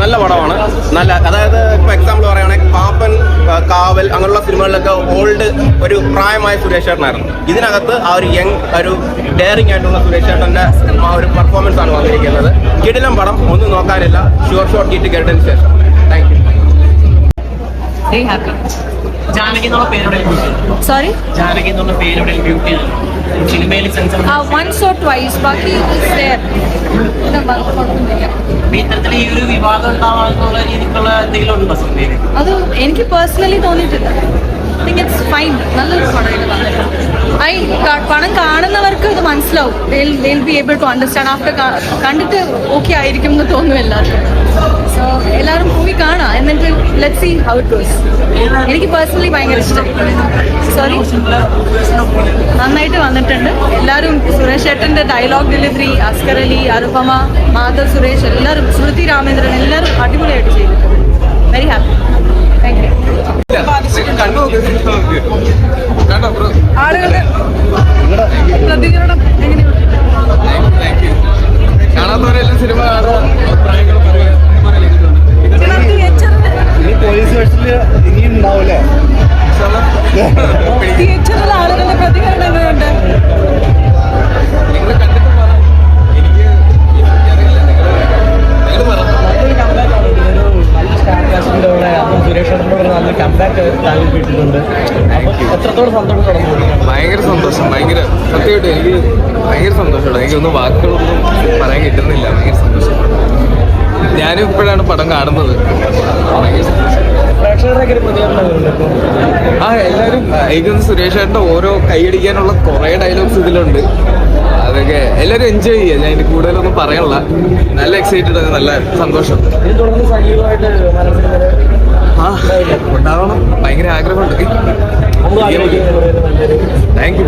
നല്ല പടമാണ്. നല്ല, അതായത് ഇപ്പോൾ എക്സാമ്പിൾ പറയുകയാണെങ്കിൽ പാപ്പൻ, കാവൽ അങ്ങനെയുള്ള സിനിമകളിലൊക്കെ ഓൾഡ് ഒരു പ്രായമായ സുരേഷ് ചേട്ടനായിരുന്നു. ഇതിനകത്ത് ആ ഒരു യങ്, ഒരു ഡെയറിംഗ് ആയിട്ടുള്ള സുരേഷ് ചേട്ടൻ്റെ ആ ഒരു പെർഫോമൻസ് ആണ് വന്നിരിക്കുന്നത്. കിടിലം പടം, ഒന്നും നോക്കാനില്ല. ഷുവർ ഷോട്ട് കിട്ടി കേട്ടതിന് ശേഷം. Thank you. ജാനകി എന്നുള്ള പേരുടെ സോറി, ജാനകി എന്നുള്ള പേരുടെ ബ്യൂട്ടി സിനിമയിൽ once or twice, ബാക്കി ഇത്തരത്തിൽ ഈ ഒരു വിവാദം ഉണ്ടാവാനുള്ള രീതിക്കുള്ള എന്തെങ്കിലും ഉണ്ടോ സിനിമയിൽ? അത് എനിക്ക് പേഴ്സണലി തോന്നിയിട്ടില്ല. I think it's fine. നല്ലൊരു പടം. പണം കാണുന്നവർക്ക് ഇത് മനസ്സിലാവും. they'll be able to understand after കണ്ടിട്ട് ഓക്കെ ആയിരിക്കും എന്ന് തോന്നും എല്ലാവർക്കും. സോ എല്ലാവരും മൂവി കാണാം, എന്നിട്ട് let's see how it goes. എനിക്ക് പേഴ്സണലി ഭയങ്കര ഇഷ്ടം. സോറി, നന്നായിട്ട് വന്നിട്ടുണ്ട് എല്ലാവരും. സുരേഷ് ചേട്ടൻ്റെ ഡയലോഗ് ഡെലിവറി, അസ്കർ അലി, അനുപമ, മാധവ്, സുരേഷ്, എല്ലാവരും, സ്മൃതി രാമേന്ദ്രൻ, എല്ലാവരും അടിപൊളിയായിട്ട് ചെയ്തിട്ടുണ്ട്. Very happy. Thank you. ആളുകളുടെ പ്രതികരണം എങ്ങനെയാണ്? കാണാത്തവരെല്ലാം സിനിമ കാണും, അഭിപ്രായങ്ങൾ പറയാം. പോലീസ് വേഷത്തില് ഇനിയും ഉണ്ടാവില്ലേ? തിയേറ്ററിലെ ആളുകളുടെ പ്രതികരണം എങ്ങനെയുണ്ട്? നിങ്ങൾ കണ്ടിട്ട് പറ. എനിക്ക് നിങ്ങൾ പറ. ഭയങ്കര സന്തോഷം, ഭയങ്കര സത്യമായിട്ട് എനിക്ക് ഭയങ്കര സന്തോഷമാണ്. എനിക്കൊന്നും വാക്കുകളൊന്നും പറയാൻ കിട്ടുന്നില്ല. ഭയങ്കര സന്തോഷം. ഞാനും ഇപ്പോഴാണ് പടം കാണുന്നത്. ഭയങ്കര സന്തോഷം. എല്ലാവരും എനിക്കൊന്ന് സുരേഷ് ചേട്ടൻ്റെ ഓരോ കൈയടിക്കാനുള്ള കുറേ ഡയലോഗ്സ് ഇതിലുണ്ട്. അതൊക്കെ എല്ലാവരും എൻജോയ് ചെയ്യുക. ഞാൻ ഇതിന് കൂടുതലൊന്നും പറയാനുള്ള. നല്ല എക്സൈറ്റഡ് ആണ്, നല്ല സന്തോഷം. ഉണ്ടാവണം, ഭയങ്കര ആഗ്രഹമുണ്ട്. Thank you.